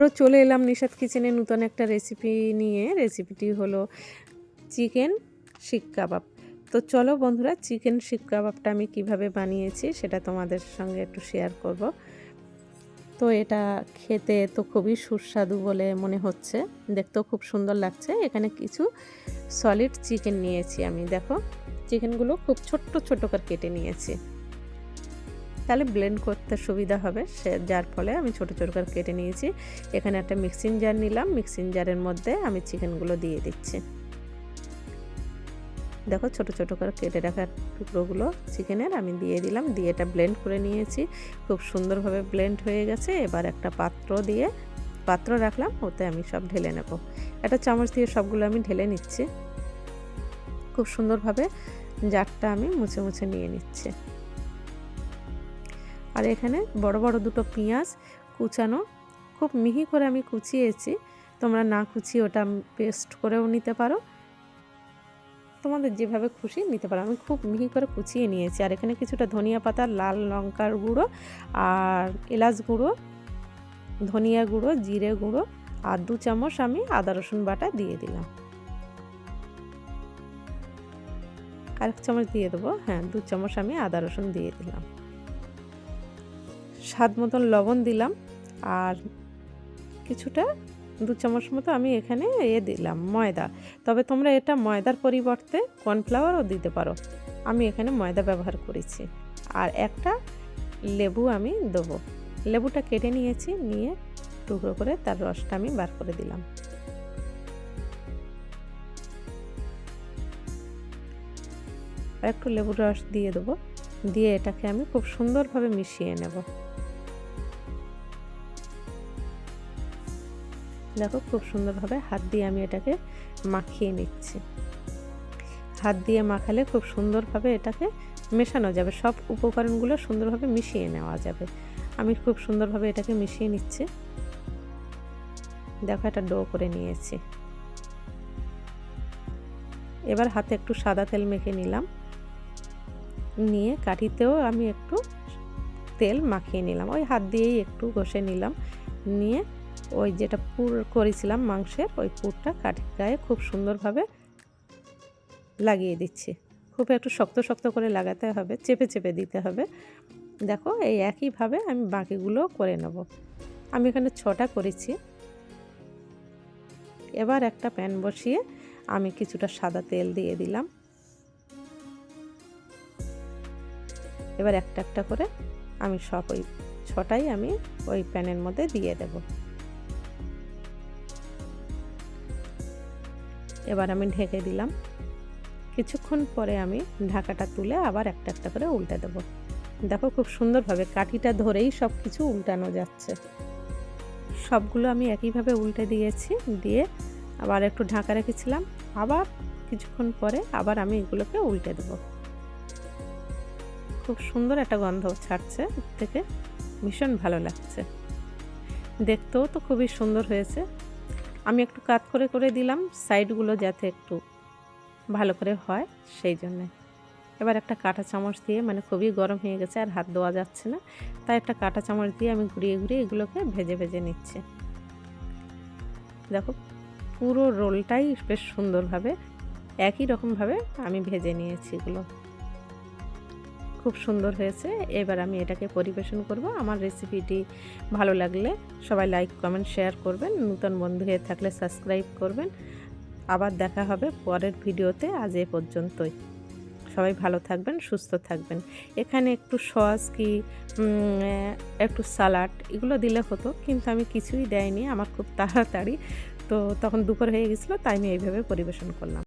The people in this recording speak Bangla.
তো চলে এলাম নিশাত কিচেনে নতুন একটা রেসিপি নিয়ে। রেসিপিটি হলো চিকেন শিক কাবাব। তো চলো বন্ধুরা, চিকেন শিক কাবাবটা আমি কিভাবে বানিয়েছি সেটা তোমাদের সঙ্গে একটু শেয়ার করব। তো এটা খেতে তো খুবই সুস্বাদু বলে মনে হচ্ছে, দেখতেও খুব সুন্দর লাগছে। এখানে কিছু সলিড চিকেন নিয়েছি আমি। দেখো, চিকেনগুলো খুব ছোট্ট ছোট্ট করে কেটে নিয়েছি, তাহলে ব্লেন্ড করতে সুবিধা হবে, যার ফলে আমি ছোটো ছোটো করে কেটে নিয়েছি। এখানে একটা মিক্সিং জার নিলাম, মিক্সিং জারের মধ্যে আমি চিকেনগুলো দিয়ে দিচ্ছি। দেখো, ছোটো ছোটো করে কেটে রাখা টুকরোগুলো চিকেনের আমি দিয়ে দিলাম, দিয়ে এটা ব্লেন্ড করে নিয়েছি। খুব সুন্দরভাবে ব্লেন্ড হয়ে গেছে। এবার একটা পাত্র রাখলাম, ওতে আমি সব ঢেলে নেব। একটা চামচ দিয়ে সবগুলো আমি ঢেলে নিচ্ছি। খুব সুন্দরভাবে জারটা আমি মুছে মুছে নিয়ে নিচ্ছি। আর এখানে বড় বড় দুটো পেঁয়াজ কুচানো, খুব মিহি করে আমি কুচিয়েছি। তোমরা না কুচিয়ে ওটা পেস্ট করেও নিতে পারো, তোমাদের যেভাবে খুশি নিতে পারো। আমি খুব মিহি করে কুচিয়ে নিয়েছি। আর এখানে কিছুটা ধনিয়া পাতা, লাল লঙ্কার গুঁড়ো আর এলাচ গুঁড়ো, ধনিয়া গুঁড়ো, জিরে গুঁড়ো আর 2 চামচ আমি আদা রসুন বাটা দিয়ে দিলাম। আর 1 চামচ দিয়ে দেবো, হ্যাঁ 2 চামচ আমি আদা রসুন দিয়ে দিলাম। স্বাদ মতন লবণ দিলাম। আর কিছুটা 2 চামচ মতো আমি এখানে দিলাম ময়দা। তবে তোমরা এটা ময়দার পরিবর্তে কর্নফ্লাওয়ারও দিতে পারো, আমি এখানে ময়দা ব্যবহার করেছি। আর একটা লেবু আমি দেবো, লেবুটা কেটে নিয়েছি, নিয়ে টুকরো করে তার রসটা আমি বার করে দিলাম। আর একটু লেবুর রস দিয়ে দেবো, দিয়ে এটাকে আমি খুব সুন্দরভাবে মিশিয়ে নেব। দেখো, খুব সুন্দরভাবে হাত দিয়ে আমি এটাকে মাখিয়ে নিচ্ছি। হাত দিয়ে মাখালে খুব সুন্দরভাবে এটাকে মেশানো যাবে, সব উপকরণগুলো সুন্দরভাবে মিশিয়ে নেওয়া যাবে। আমি খুব সুন্দরভাবে এটাকে মিশিয়ে নিচ্ছি। দেখো, এটা ডো করে নিয়েছি। এবার হাতে একটু সাদা তেল মেখে নিলাম, নিয়ে কাঠিতেও আমি একটু তেল মাখিয়ে নিলাম। ওই হাত দিয়েই একটু ঘষে নিলাম, নিয়ে ওই যেটা পুর করেছিলাম মাংসের, ওই পুরটা কাঠির গায়ে খুব সুন্দরভাবে লাগিয়ে দিচ্ছি। খুব একটু শক্ত শক্ত করে লাগাতে হবে, চেপে চেপে দিতে হবে। দেখো, এই একইভাবে আমি বাকিগুলো করে নেব। আমি এখানে 6টা করেছি। এবার একটা প্যান বসিয়ে আমি কিছুটা সাদা তেল দিয়ে দিলাম। এবার একটা একটা করে আমি সব ওই 6টাই আমি ওই প্যানের মধ্যে দিয়ে দেব। এবার আমি ঢেকে দিলাম। কিছুক্ষণ পরে আমি ঢাকাটা তুলে আবার একটা একটা করে উল্টে দেব। দেখো, খুব সুন্দরভাবে কাঠিটা ধরেই সব কিছু উল্টানো যাচ্ছে। সবগুলো আমি একইভাবে উল্টে দিয়েছি, দিয়ে আবার একটু ঢাকা রেখেছিলাম। আবার কিছুক্ষণ পরে আবার আমি এগুলোকে উল্টে দেব। খুব সুন্দর একটা গন্ধ ছাড়ছে, থেকে ভীষণ ভালো লাগছে। দেখতেও তো খুবই সুন্দর হয়েছে। আমি একটু কাট করে করে দিলাম সাইডগুলো, যাতে একটু ভালো করে হয় সেই জন্যে। এবার একটা কাঁটা চামচ দিয়ে, মানে খুবই গরম হয়ে গেছে আর হাত দেওয়া যাচ্ছে না, তাই একটা কাঁটা চামচ দিয়ে আমি ঘুরিয়ে ঘুরিয়ে এগুলোকে ভেজে ভেজে নিচ্ছি। দেখো, পুরো রোলটাই বেশ সুন্দরভাবে একই রকমভাবে আমি ভেজে নিয়েছি। এগুলো খুব সুন্দর হয়েছে। এবার আমি এটাকে পরিবেশন করব। আমার রেসিপিটি ভালো লাগলে সবাই লাইক, কমেন্ট, শেয়ার করবেন। নতুন বন্ধু হয়ে থাকলে সাবস্ক্রাইব করবেন। আবার দেখা হবে পরের ভিডিওতে। আজ এ পর্যন্তই। সবাই ভালো থাকবেন, সুস্থ থাকবেন। এখানে একটু সস কি একটু সালাড এগুলো দিলে হতো, কিন্তু আমি কিছুই দেয়নি, আমার খুব তাড়াতাড়ি, তো তখন দুপুর হয়ে গেছিলো, তাই আমি এইভাবে পরিবেশন করলাম।